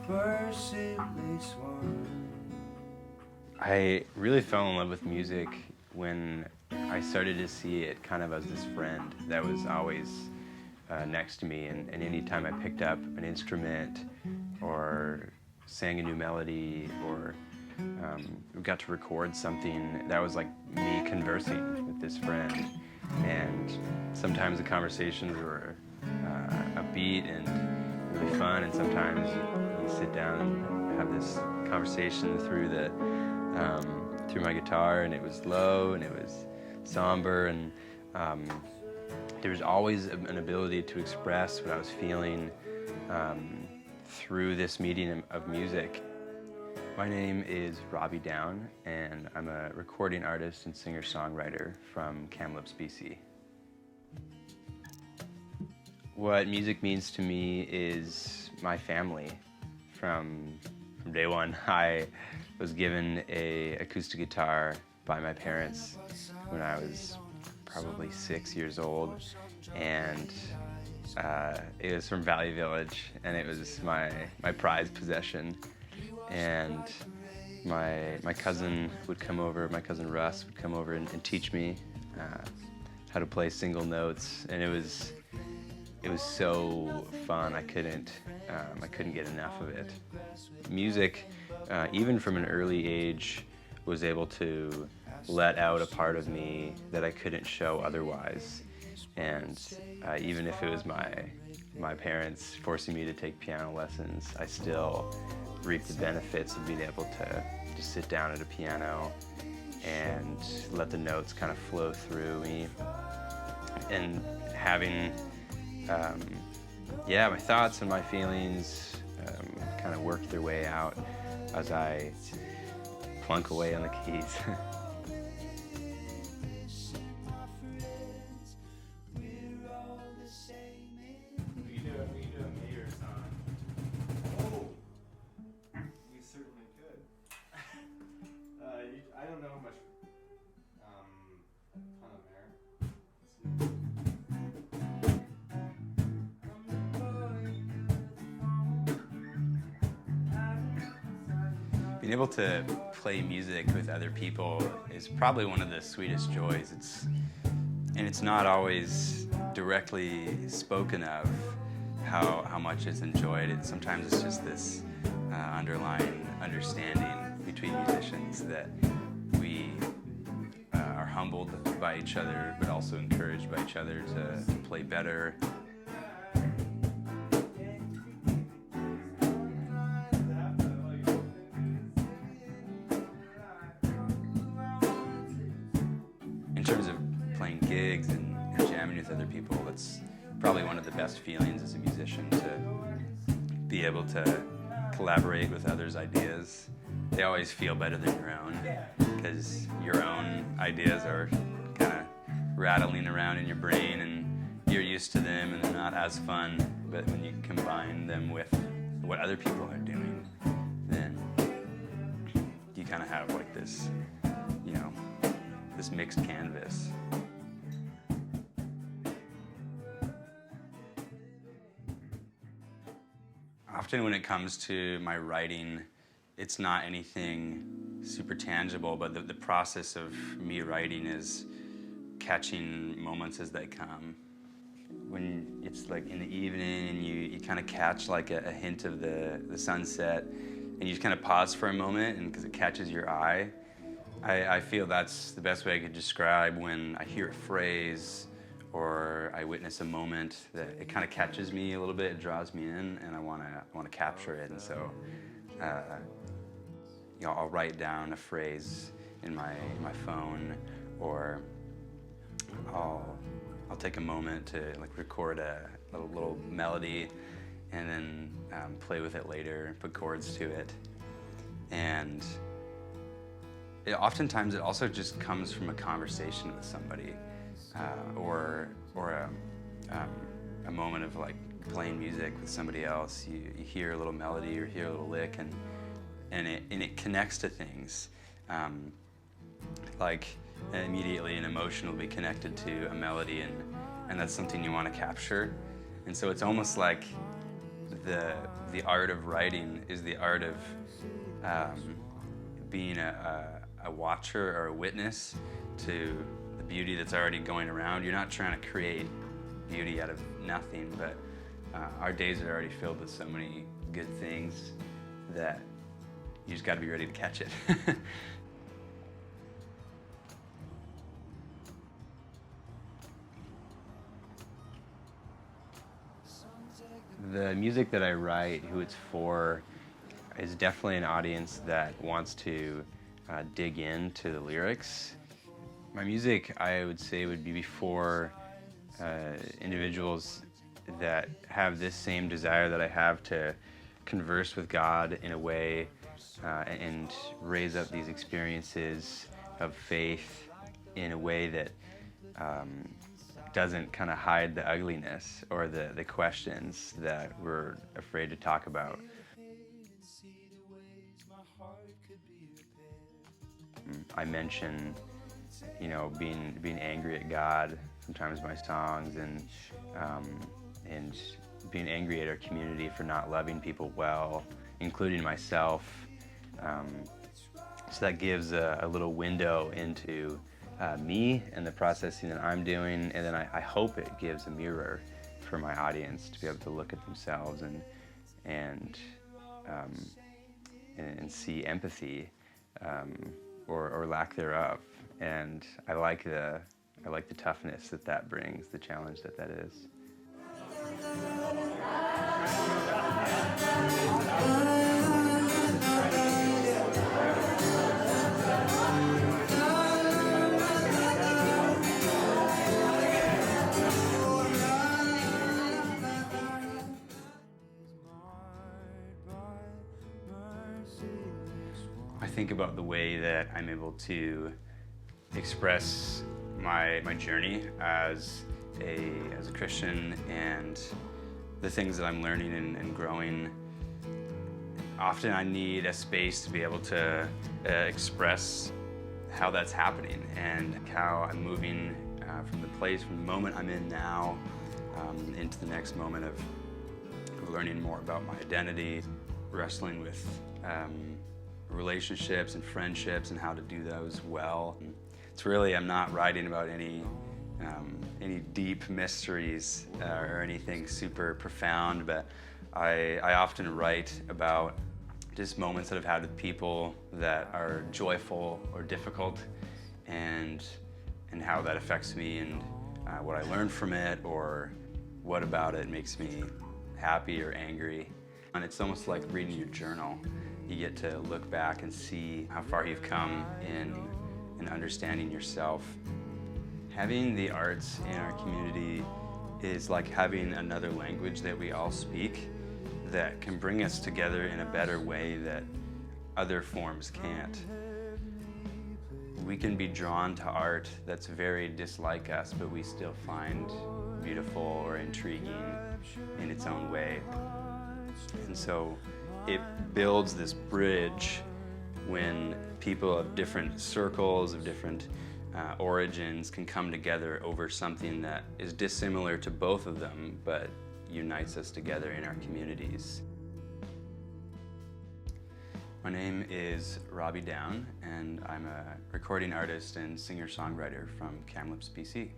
mercilessly sworn. I really fell in love with music when I started to see it kind of as this friend that was always next to me, and anytime I picked up an instrument or sang a new melody or got to record something, that was like me conversing with this friend. And sometimes the conversations were upbeat and really fun, and sometimes you sit down and have this conversation through my guitar, and it was low and it was somber, and there was always an ability to express what I was feeling through this medium of music. My name is Robbie Down, and I'm a recording artist and singer-songwriter from Kamloops, BC. What music means to me is my family. From day one, I was given an acoustic guitar by my parents when I was probably 6 years old, and it was from Valley Village, and it was my prized possession. And my cousin would come over, my cousin Russ would come over and teach me how to play single notes, and it was so fun. I couldn't get enough of it. Music, even from an early age, was able to let out a part of me that I couldn't show otherwise. And even if it was my parents forcing me to take piano lessons, I still reaped the benefits of being able to just sit down at a piano and let the notes kind of flow through me, and having my thoughts and my feelings kind of work their way out as I plunk away on the keys. I don't know much ton of air. Being able to play music with other people is probably one of the sweetest joys. It's not always directly spoken of how much it's enjoyed. Sometimes it's just this underlying understanding between musicians that we are humbled by each other, but also encouraged by each other to play better. In terms of playing gigs and jamming with other people, it's probably one of the best feelings as a musician, to be able to collaborate with others' ideas. They always feel better than your own, because your own ideas are kind of rattling around in your brain and you're used to them and they're not as fun. But when you combine them with what other people are doing, then you kind of have like this, this mixed canvas. Often when it comes to my writing, it's not anything super tangible, but the process of me writing is catching moments as they come. When it's like in the evening and you kind of catch like a hint of the sunset, and you just kind of pause for a moment, and because it catches your eye, I feel that's the best way I could describe when I hear a phrase or I witness a moment that it kind of catches me a little bit, it draws me in, and I want to capture it. And so I'll write down a phrase in my phone, or I'll take a moment to record a little melody and then play with it later, put chords to it. And oftentimes it also just comes from a conversation with somebody, or a moment of playing music with somebody else. You hear a little melody or hear a little lick, and it connects to things. Immediately an emotion will be connected to a melody, and that's something you want to capture. And so it's almost like the The art of writing is the art of being a watcher or a witness to the beauty that's already going around. You're not trying to create beauty out of nothing, but our days are already filled with so many good things that you just got to be ready to catch it. The music that I write, who it's for, is definitely an audience that wants to dig into the lyrics. My music, I would say, would be for individuals that have this same desire that I have to converse with God in a way and raise up these experiences of faith in a way that doesn't kind of hide the ugliness or the questions that we're afraid to talk about. I mention, being angry at God sometimes in my songs, and being angry at our community for not loving people well, including myself. So that gives a little window into me and the processing that I'm doing, and then I hope it gives a mirror for my audience to be able to look at themselves and see empathy or lack thereof. And I like the toughness that brings, the challenge that is. I think about the way that I'm able to express my journey as a Christian and the things that I'm learning and growing. Often I need a space to be able to express how that's happening and how I'm moving from the moment I'm in now into the next moment of learning more about my identity, wrestling with relationships and friendships and how to do those well. It's really, I'm not writing about any deep mysteries or anything super profound, but I often write about just moments that I've had with people that are joyful or difficult, and how that affects me, and what I learned from it, or what about it makes me happy or angry. And it's almost like reading your journal. You get to look back and see how far you've come in understanding yourself. Having the arts in our community is like having another language that we all speak that can bring us together in a better way that other forms can't. We can be drawn to art that's very dislike us, but we still find beautiful or intriguing in its own way. And so it builds this bridge when people of different circles, of different origins can come together over something that is dissimilar to both of them, but unites us together in our communities. My name is Robbie Down, and I'm a recording artist and singer-songwriter from Kamloops, BC.